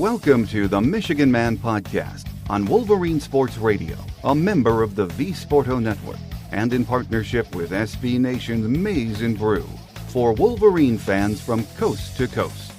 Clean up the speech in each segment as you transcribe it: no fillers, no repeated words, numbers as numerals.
Welcome to the Michigan Man Podcast on Wolverine Sports Radio, a member of the V Sporto Network, and in partnership with SB Nation's Maize and Brew, for Wolverine fans from coast to coast.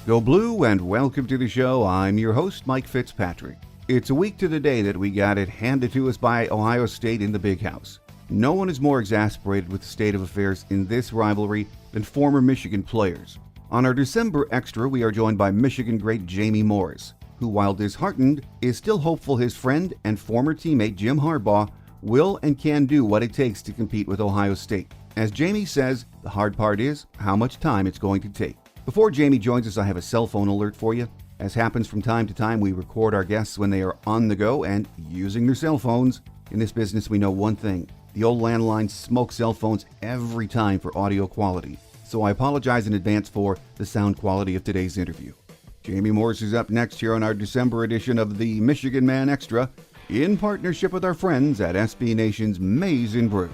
Go Blue and welcome to the show. I'm your host, Mike Fitzpatrick. It's a week to the day that we got it handed to us by Ohio State in the Big House. No one is more exasperated with the state of affairs in this rivalry than former Michigan players. On our December Extra, we are joined by Michigan great Jamie Morris, who, while disheartened, is still hopeful his friend and former teammate Jim Harbaugh will and can do what it takes to compete with Ohio State. As Jamie says, the hard part is how much time it's going to take. Before Jamie joins us, I have a cell phone alert for you. As happens from time to time, we record our guests when they are on the go and using their cell phones. In this business, we know one thing. The old landlines smoke cell phones every time for audio quality. So I apologize in advance for the sound quality of today's interview. Jamie Morris is up next here on our December edition of the Michigan Man Extra, in partnership with our friends at SB Nation's Maize and Brew.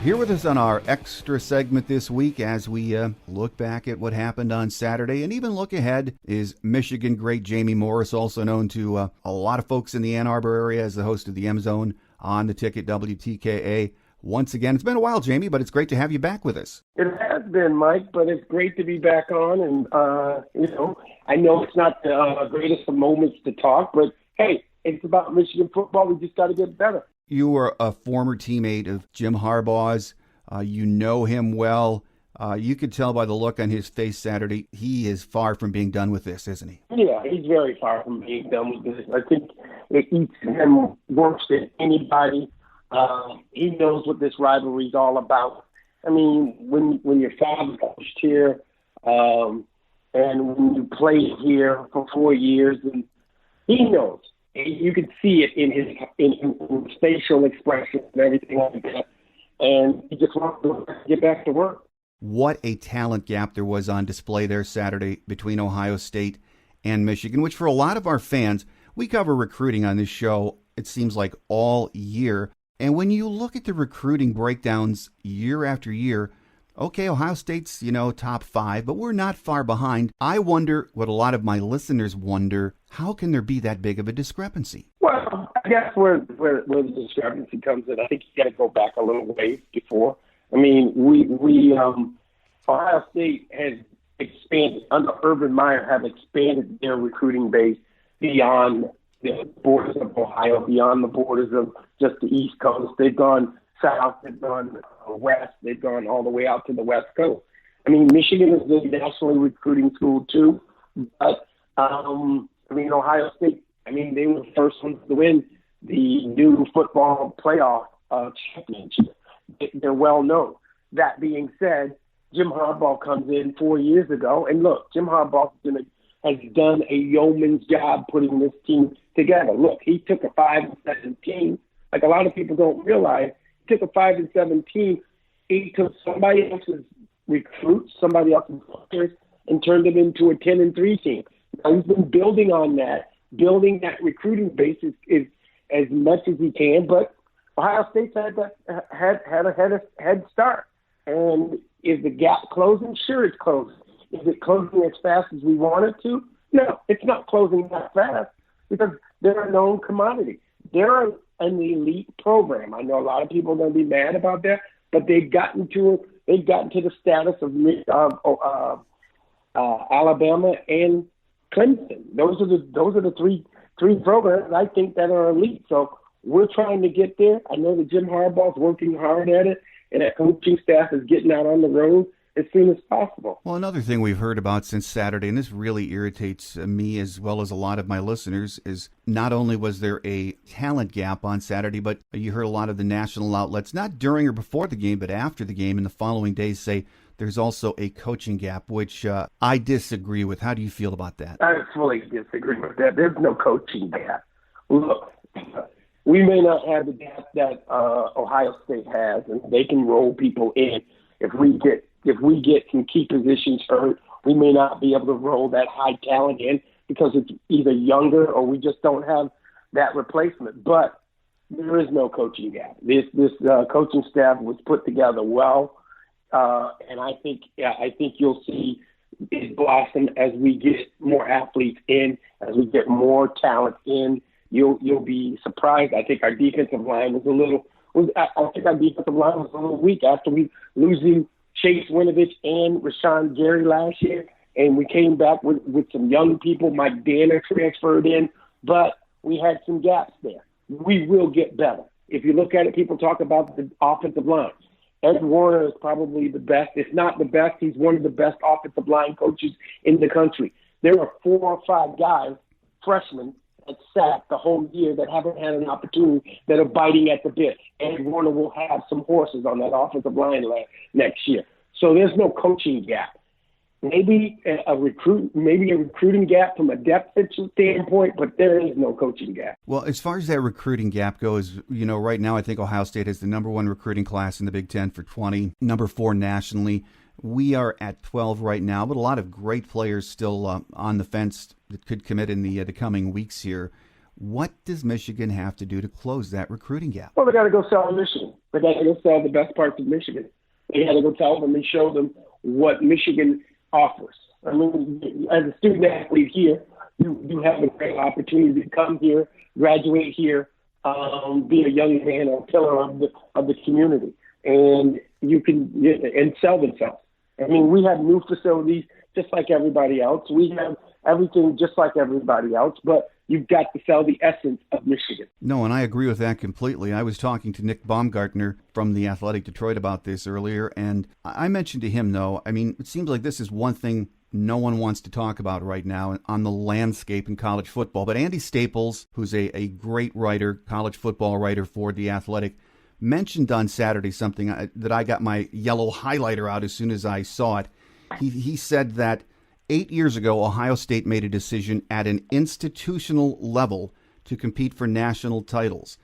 Here with us on our extra segment this week as we look back at what happened on Saturday and even look ahead is Michigan great Jamie Morris, also known to a lot of folks in the Ann Arbor area as the host of the M Zone on the Ticket WTKA. Once again, it's been a while, Jamie, but it's great to have you back with us. It has been, Mike, but it's great to be back on. And, I know it's not the greatest of moments to talk, but, hey, it's about Michigan football. We just got to get better. You were a former teammate of Jim Harbaugh's. You know him well. You could tell by the look on his face Saturday, he is far from being done with this, isn't he? Yeah, he's very far from being done with this. I think it eats him worse than anybody. He knows what this rivalry is all about. I mean, when your father coached here and when you played here for 4 years, and he knows. You could see it in his facial expression and everything like that. And he just wants to get back to work. What a talent gap there was on display there Saturday between Ohio State and Michigan, which for a lot of our fans, we cover recruiting on this show, it seems like all year. And when you look at the recruiting breakdowns year after year, okay, Ohio State's, top 5, but we're not far behind. I wonder what a lot of my listeners wonder, how can there be that big of a discrepancy? Well, I guess where the discrepancy comes in, I think you got to go back a little ways before. I mean, Ohio State has expanded, under Urban Meyer, have expanded their recruiting base beyond the borders of Ohio, beyond the borders of just the East Coast. They've gone south, they've gone west, they've gone all the way out to the West Coast. I mean, Michigan is a nationally recruiting school too, but Ohio State, they were the first ones to win the new football playoff championship. They're well known. That being said, Jim Harbaugh comes in 4 years ago, and look, Jim Harbaugh has done a yeoman's job putting this team together. Look, he took a 5-7 team, like a lot of people don't realize. He took a 5-7 team. He took somebody else's recruits, somebody else's players, and turned them into a 10-3 team. Now, he's been building on that. Building that recruiting base is as much as he can, but Ohio State's had a head start. And is the gap closing? Sure, it's closing. Is it closing as fast as we want it to? No, it's not closing that fast because they're a known commodity. They're an elite program. I know a lot of people are going to be mad about that, but they've gotten to the status of Alabama and Clemson. Those are the three programs I think that are elite. So we're trying to get there. I know that Jim Harbaugh's working hard at it, and that coaching staff is getting out on the road as soon as possible. Well, another thing we've heard about since Saturday, and this really irritates me as well as a lot of my listeners, is not only was there a talent gap on Saturday, but you heard a lot of the national outlets, not during or before the game, but after the game and the following days say there's also a coaching gap, which I disagree with. How do you feel about that? I fully disagree with that. There's no coaching gap. Look, we may not have the gap that Ohio State has, and they can roll people in. If we get some key positions hurt, we may not be able to roll that high talent in because it's either younger or we just don't have that replacement. But There is no coaching gap. This coaching staff was put together well, and I think you'll see it blossom as we get more athletes in, as we get more talent in. You'll be surprised. I think our defensive line was a little weak after we losing Chase Winovich and Rashawn Gary last year, and we came back with some young people. Mike Danner transferred in, but we had some gaps there. We will get better. If you look at it, people talk about the offensive line. Ed Warner is probably the best. If not the best, he's one of the best offensive line coaches in the country. There are 4 or 5 guys, freshmen, that sat the whole year that haven't had an opportunity, that are biting at the bit. Ed Warner will have some horses on that offensive line next year. So there's no coaching gap. Maybe a recruiting gap from a depth standpoint, but there is no coaching gap. Well, as far as that recruiting gap goes, right now I think Ohio State has the number 1 recruiting class in the Big Ten for 20, number 4 nationally. We are at 12 right now, but a lot of great players still on the fence that could commit in the coming weeks here. What does Michigan have to do to close that recruiting gap? Well, they got to go sell Michigan. They got to go sell the best parts of Michigan. They got to go tell them and show them what Michigan offers. I mean, as a student athlete here, you have a great opportunity to come here, graduate here, be a young man or pillar of the community, and you can and sell themselves. I mean, we have new facilities just like everybody else. We have everything just like everybody else, but you've got to sell the essence of Michigan. No, and I agree with that completely. I was talking to Nick Baumgartner from the Athletic Detroit about this earlier, and I mentioned to him, though, I mean, it seems like this is one thing no one wants to talk about right now on the landscape in college football. But Andy Staples, who's a great writer, college football writer for The Athletic, mentioned on Saturday something that I got my yellow highlighter out as soon as I saw it. He said that 8 years ago, Ohio State made a decision at an institutional level to compete for national titles.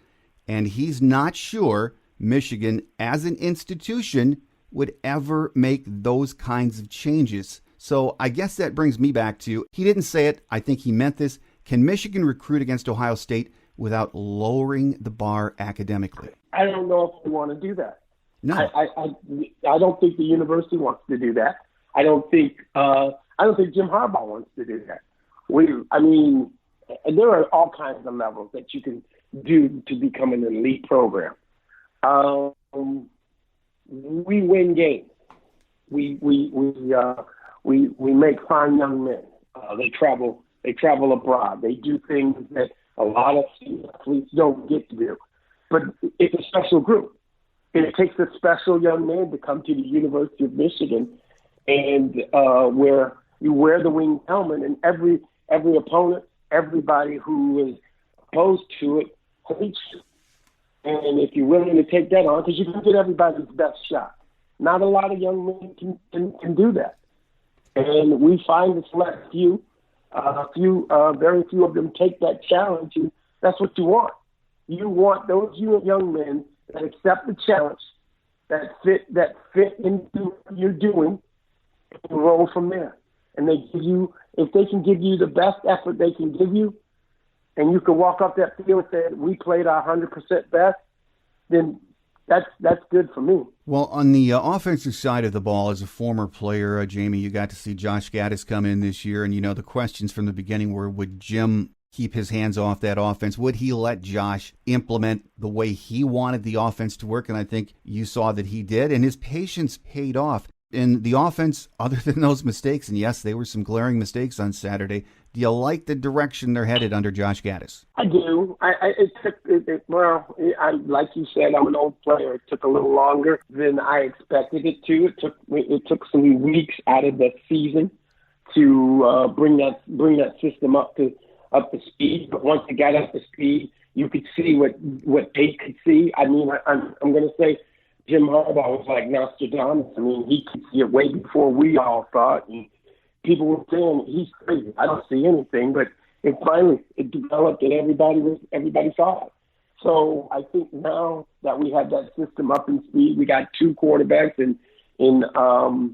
And he's not sure Michigan, as an institution, would ever make those kinds of changes. So I guess that brings me back to, he didn't say it, I think he meant this. Can Michigan recruit against Ohio State without lowering the bar academically? I don't know if we want to do that. No. I don't think the university wants to do that. I don't think Jim Harbaugh wants to do that. There are all kinds of levels that you can do to become an elite program. We win games. We make fine young men. They travel abroad. They do things that a lot of athletes don't get to do. But it's a special group. It takes a special young man to come to the University of Michigan, and where you wear the winged helmet, and every opponent, everybody who is opposed to it hates you. And if you're willing to take that on, because you can get everybody's best shot. Not a lot of young men can do that. And we find a select few, very few of them take that challenge, and that's what you want. You want those young men that accept the challenge, that fit into what you're doing, and roll from there. And if they can give you the best effort they can give you, and you can walk off that field and say, we played our 100% best, then that's good for me. Well, on the offensive side of the ball, as a former player, Jamie, you got to see Josh Gaddis come in this year, and the questions from the beginning were, would Jim keep his hands off that offense? Would he let Josh implement the way he wanted the offense to work? And I think you saw that he did, and his patience paid off. In the offense, other than those mistakes, and yes, they were some glaring mistakes on Saturday, do you like the direction they're headed under Josh Gaddis? I do. Like you said, I'm an old player. It took a little longer than I expected it to. It took some weeks out of the season to bring that system up to speed. But once it got up to speed, you could see what they could see. I mean, I'm going to say Jim Harbaugh was like Nostradamus. I mean, he could see it way before we all thought. And people were saying he's crazy. I don't see anything, but it finally developed, and everybody saw it. So I think now that we have that system up in speed, we got 2 quarterbacks in Joe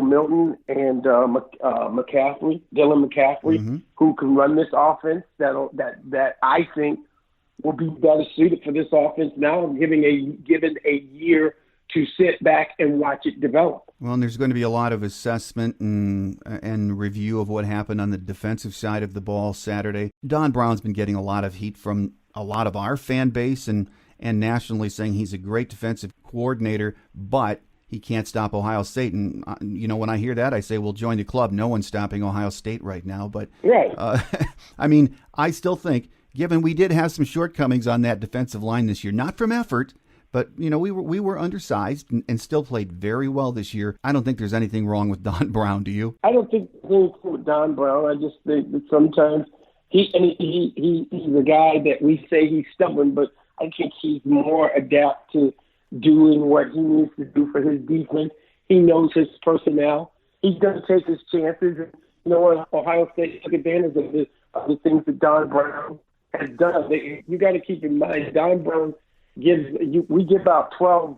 Milton and Dylan McCaffrey, who can run this offense that I think will be better suited for this offense now, given a year to sit back and watch it develop. Well, and there's going to be a lot of assessment and review of what happened on the defensive side of the ball Saturday. Don Brown's been getting a lot of heat from a lot of our fan base and nationally, saying he's a great defensive coordinator, but he can't stop Ohio State. And, when I hear that, I say, well, join the club. No one's stopping Ohio State right now. But, right. I mean, I still think, given we did have some shortcomings on that defensive line this year, not from effort, but, we were undersized and still played very well this year. I don't think there's anything wrong with Don Brown, do you? I don't think there's anything with Don Brown. I just think that sometimes he's a guy that we say he's stubborn, but I think he's more adept to doing what he needs to do for his defense. He knows his personnel. He's going to take his chances. Ohio State took advantage of the things that Don Brown has done. You got to keep in mind, Don Brown we give out 12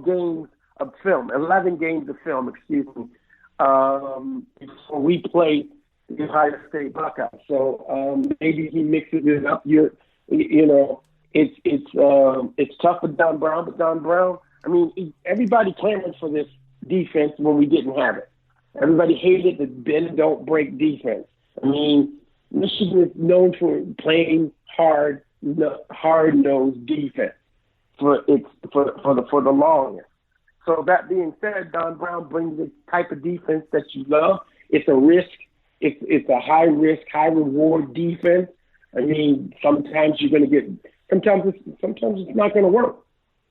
games of film, 11 games of film, before we play the Ohio State Buckeyes. So maybe he mixes it up. It's tough with Don Brown, but Don Brown, everybody clamored for this defense when we didn't have it. Everybody hated the bend don't break defense. Michigan is known for playing hard-nosed defense for the longest. So that being said, Don Brown brings the type of defense that you love. It's a risk. It's a high risk, high reward defense. Sometimes you're going to get. Sometimes it's not going to work.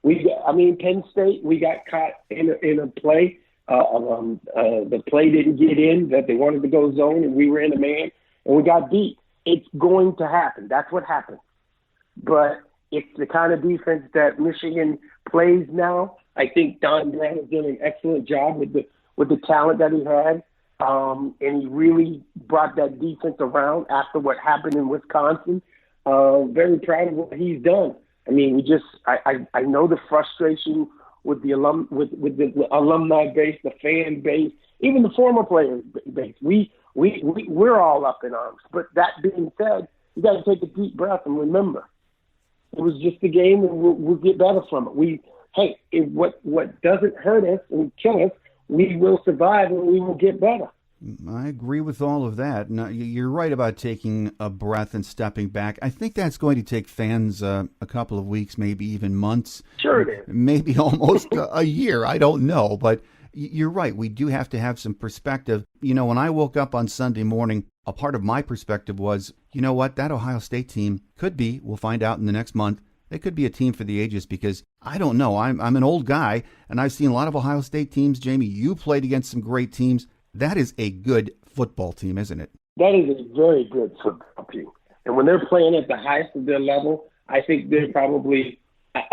Penn State, we got caught in a play. The play didn't get in that they wanted to go zone, and we were in a man, and we got beat. It's going to happen. That's what happened. But it's the kind of defense that Michigan plays now. I think Don Brown has done an excellent job with the talent that he had, and he really brought that defense around after what happened in Wisconsin. Very proud of what he's done. I know the frustration with the alumni base, the fan base, even the former players base. We're all up in arms. But that being said, you got to take a deep breath and remember, it was just a game, and we'll get better from it. What doesn't hurt us and kill us, we will survive and we will get better. I agree with all of that. Now, you're right about taking a breath and stepping back. I think that's going to take fans a couple of weeks, maybe even months. Sure it is. Maybe almost a year. I don't know. But you're right. We do have to have some perspective. When I woke up on Sunday morning, a part of my perspective was, that Ohio State team could be, we'll find out in the next month, they could be a team for the ages, because I don't know. I'm an old guy, and I've seen a lot of Ohio State teams. Jamie, you played against some great teams. That is a good football team, isn't it? That is a very good football team. And when they're playing at the highest of their level, I think they're probably,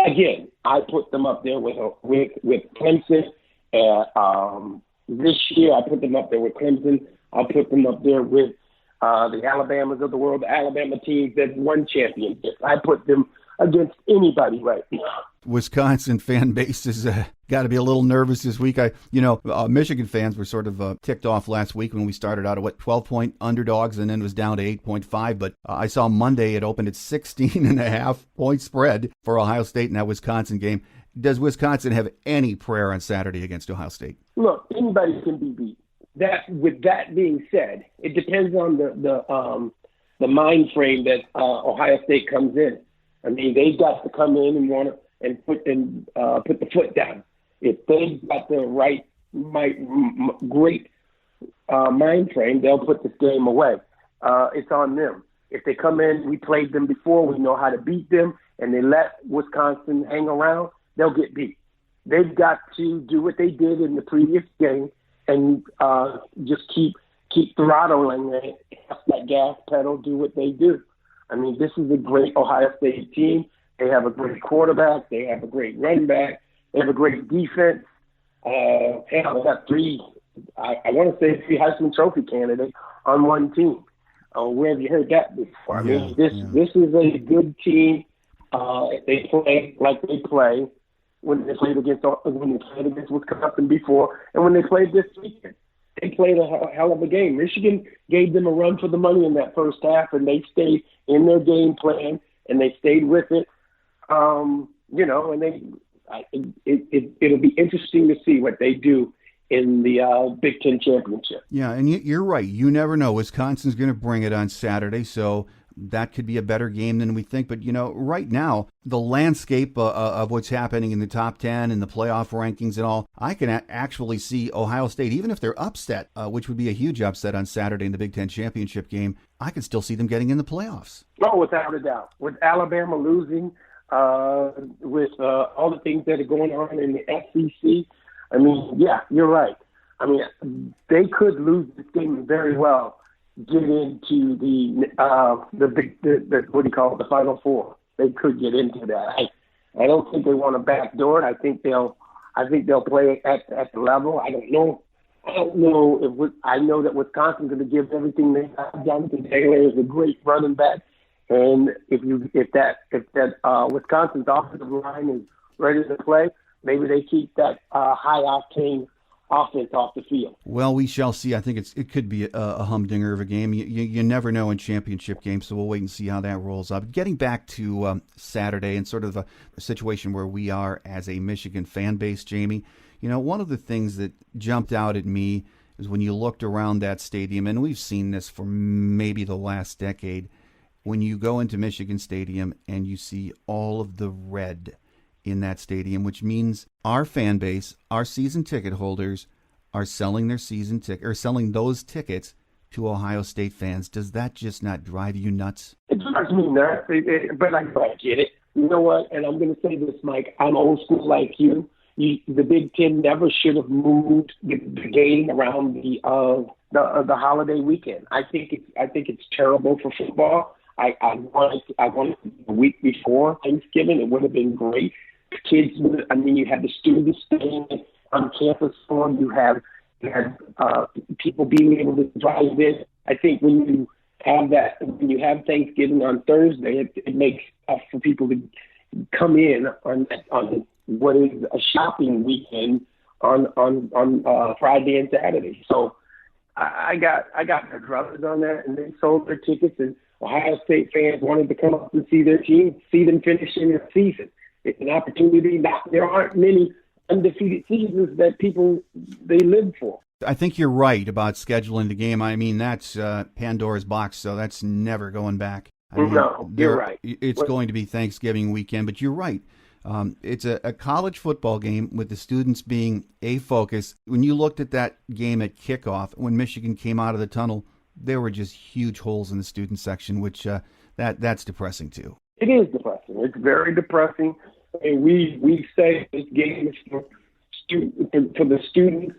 again, I put them up there with Clemson. This year, I put them up there with Clemson. I'll put them up there with the Alabamas of the world, the Alabama teams that won championships. I put them against anybody right now. Wisconsin fan base has got to be a little nervous this week. Michigan fans were sort of ticked off last week when we started out at 12-point underdogs, and then it was down to 8.5. But I saw Monday it opened at 16.5-point spread for Ohio State in that Wisconsin game. Does Wisconsin have any prayer on Saturday against Ohio State? Look, anybody can be beat. With that being said, it depends on the mind frame that Ohio State comes in. They've got to come in and put the foot down. If they've got the right, great mind frame, they'll put this game away. It's on them. If they come in, we played them before, we know how to beat them, and they let Wisconsin hang around, they'll get beat. They've got to do what they did in the previous game and just keep throttling that gas pedal, do what they do. This is a great Ohio State team. They have a great quarterback. They have a great running back. They have a great defense. They got three Heisman Trophy candidates on one team. Where have you heard that before? This is a good team. If they play like they play when they played against Wisconsin before, and when they played this weekend, they played a hell of a game. Michigan gave them a run for the money in that first half, and they stayed in their game plan. and they stayed with it. It'll be interesting to see what they do in the Big Ten championship. Yeah, and you're right. You never know. Wisconsin's going to bring it on Saturday, so that could be a better game than we think. But, right now, the landscape of what's happening in the top 10 and the playoff rankings and all, I can actually see Ohio State, even if they're upset, which would be a huge upset on Saturday in the Big Ten championship game, I can still see them getting in the playoffs. Oh, without a doubt. With Alabama losing, with all the things that are going on in the SEC, I mean, yeah, you're right. I mean, they could lose this game and very well get into the what do you call it, the Final Four. They could get into that. I don't think they want to backdoor it. I think they'll play at the level. I don't know I know that Wisconsin's going to give everything they have. Jonathan Taylor is a great running back, and if that Wisconsin's offensive line is ready to play, maybe they keep that high octane offense off the field. Well, we shall see. I think it could be a humdinger of a game. You never know in championship games, so we'll wait and see how that rolls up. Getting back to Saturday and sort of a situation where we are as a Michigan fan base, Jamie, one of the things that jumped out at me is when you looked around that stadium, and we've seen this for maybe the last decade, when you go into Michigan Stadium and you see all of the red in that stadium, which means our fan base, our season ticket holders, are selling their season ticket or selling those tickets to Ohio State fans. Does that just not drive you nuts? It drives me nuts, but I get it. You know what? And I'm going to say this, Mike. I'm old school like you. The Big Ten never should have moved the game around the holiday weekend. I think it's terrible for football. I wanted the week before Thanksgiving. It would have been great. Kids, you had the students staying on campus for them. You had people being able to drive in. I think when you have Thanksgiving on Thursday, it makes for people to come in on what is a shopping weekend on Friday and Saturday. So I got my brothers on that, and they sold their tickets, and Ohio State fans wanted to come up and see their team, see them finishing their season. It's an opportunity. There aren't many undefeated seasons that they live for. I think you're right about scheduling the game. I mean, that's Pandora's box, so that's never going back. You're right. It's going to be Thanksgiving weekend, but you're right. It's a college football game with the students being a focus. When you looked at that game at kickoff, when Michigan came out of the tunnel, there were just huge holes in the student section, which that's depressing too. It is depressing. It's very depressing. And we say this game is for the students,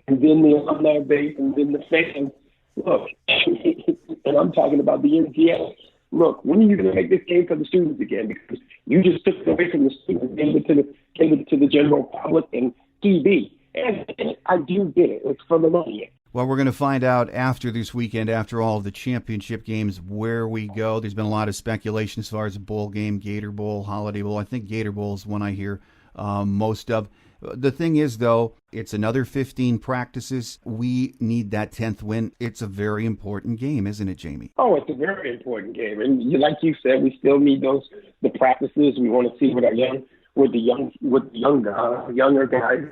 and then the alumni base, and then the fans. Look, and I'm talking about the NCAA. Look, when are you going to make this game for the students again? Because you just took it away from the students, gave it to the general public and TV. And I do get it. It's for the money. Well, we're going to find out after this weekend, after all of the championship games, where we go. There's been a lot of speculation as far as a bowl game, Gator Bowl, Holiday Bowl. I think Gator Bowl is one I hear most of. The thing is, though, it's another 15 practices. We need that 10th win. It's a very important game, isn't it, Jamie? Oh, it's a very important game. And like you said, we still need the practices. We want to see what the younger guys,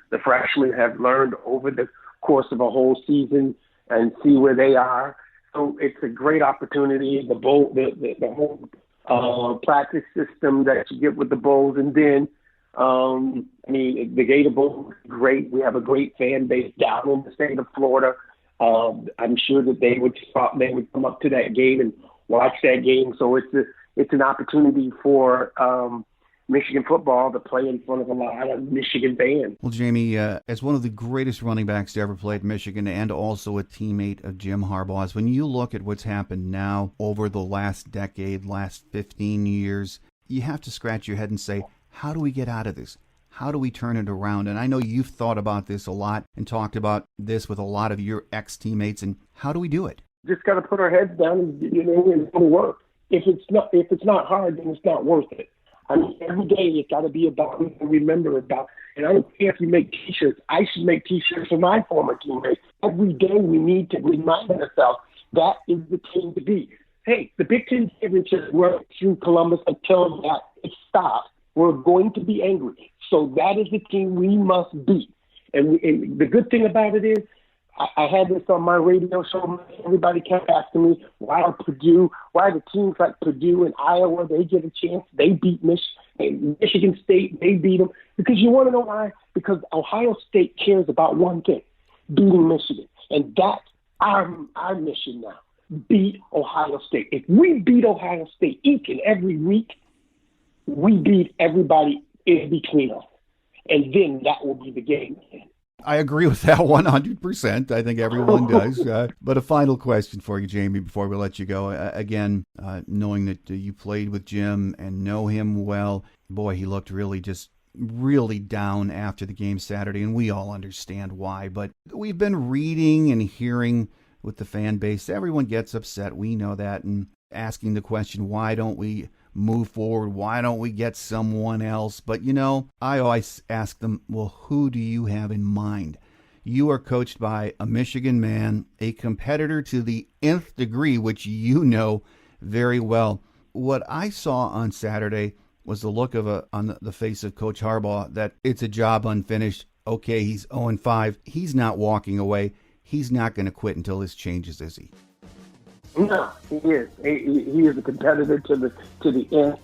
the freshmen have learned over the course of a whole season and see where they are. So it's a great opportunity. The bowl, the whole practice system that you get with the bowls, and then the Gator Bowl is great. We have a great fan base down in the state of Florida. I'm sure that they would come up to that game and watch that game. So it's an opportunity for Michigan football to play in front of a lot of Michigan fans. Well, Jamie, as one of the greatest running backs to ever play at Michigan and also a teammate of Jim Harbaugh's, when you look at what's happened now over the last decade, last 15 years, you have to scratch your head and say, how do we get out of this? How do we turn it around? And I know you've thought about this a lot and talked about this with a lot of your ex-teammates. And how do we do it? Just got to put our heads down and go to work. If it's not hard, then it's not worth it. I mean, every day it's got to be about what we remember about. And I don't care if you make T-shirts. I should make T-shirts for my former teammates. Every day we need to remind ourselves that is the team to be. hey, the Big Ten championship were through Columbus until that it stops. We're going to be angry. So that is the team we must beat. And the good thing about it is, I had this on my radio show. Everybody kept asking me, why the teams like Purdue and Iowa, they get a chance, they beat Michigan State, they beat them. Because you want to know why? Because Ohio State cares about one thing, beating Michigan. And that's our mission now, beat Ohio State. If we beat Ohio State each and every week, we beat everybody in between us. And then that will be the game. I agree with that 100%. I think everyone does. But a final question for you, Jamie, before we let you go. Again, knowing that you played with Jim and know him well, boy, he looked really down after the game Saturday, and we all understand why. But we've been reading and hearing with the fan base, everyone gets upset. We know that, and asking the question, why don't we move forward? Why don't we get someone else? But, I always ask them, well, who do you have in mind? You are coached by a Michigan man, a competitor to the nth degree, which you know very well. What I saw on Saturday was the look on the face of Coach Harbaugh that it's a job unfinished. Okay, he's 0-5. He's not walking away. He's not going to quit until this changes, is he? No, he is. He is a competitor to the end.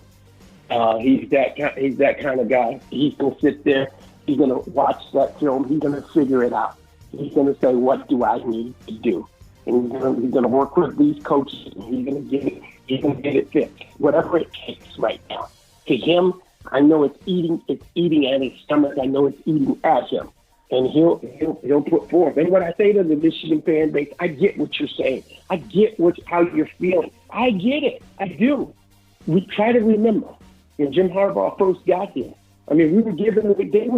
He's that kind of guy. He's gonna sit there. He's gonna watch that film. He's gonna figure it out. He's gonna say, "What do I need to do?" And he's gonna work with these coaches. And he's gonna get it. He's gonna get it fixed, whatever it takes right now. To him, I know it's eating at his stomach. I know it's eating at him. And he'll put forth. And what I say to the Michigan fan base, I get what you're saying. I get how you're feeling. I get it. I do. We try to remember when Jim Harbaugh first got here. I mean, they were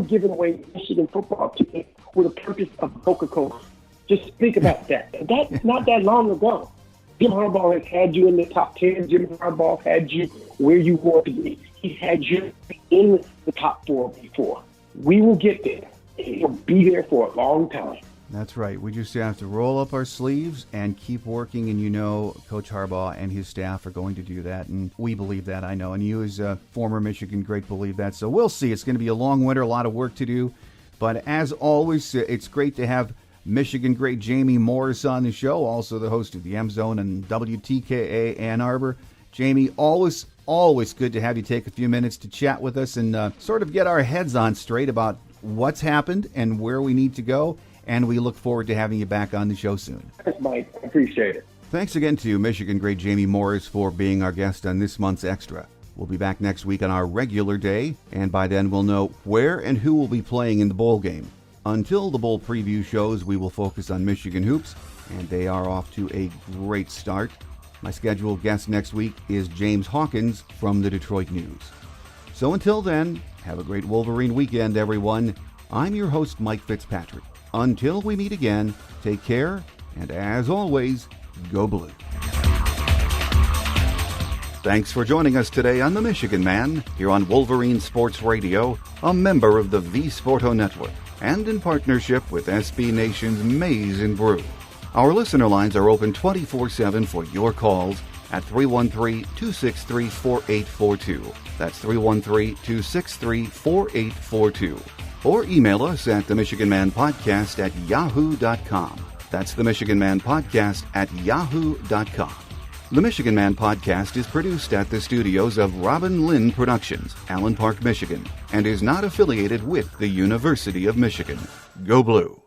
giving away Michigan football team with the purchase of Coca-Cola. Just think about that. That's not that long ago. Jim Harbaugh has had you in the top 10. Jim Harbaugh had you where you want to be. He had you in the top 4 before. We will get there. He'll be there for a long time. That's right. We just have to roll up our sleeves and keep working. And Coach Harbaugh and his staff are going to do that. And we believe that, I know. And you as a former Michigan great believe that. So we'll see. It's going to be a long winter, a lot of work to do. But as always, it's great to have Michigan great Jamie Morris on the show, also the host of the M Zone and WTKA Ann Arbor. Jamie, always good to have you take a few minutes to chat with us and sort of get our heads on straight about what's happened and where we need to go, and we look forward to having you back on the show soon. Thanks, Mike. I appreciate it. Thanks again to Michigan great Jamie Morris for being our guest on this month's Extra. We'll be back next week on our regular day, and by then we'll know where and who will be playing in the bowl game. Until the bowl preview shows, we will focus on Michigan hoops, and they are off to a great start. My scheduled guest next week is James Hawkins from the Detroit News. So until then, have a great Wolverine weekend, everyone. I'm your host, Mike Fitzpatrick. Until we meet again, take care, and as always, go blue. Thanks for joining us today on The Michigan Man, here on Wolverine Sports Radio, a member of the V Sporto Network, and in partnership with SB Nation's Maize and Brew. Our listener lines are open 24/7 for your calls at 313-263-4842. That's 313-263-4842. Or email us at themichiganmanpodcast@yahoo.com. That's themichiganmanpodcast@yahoo.com. The Michigan Man Podcast is produced at the studios of Robin Lynn Productions, Allen Park, Michigan, and is not affiliated with the University of Michigan. Go Blue!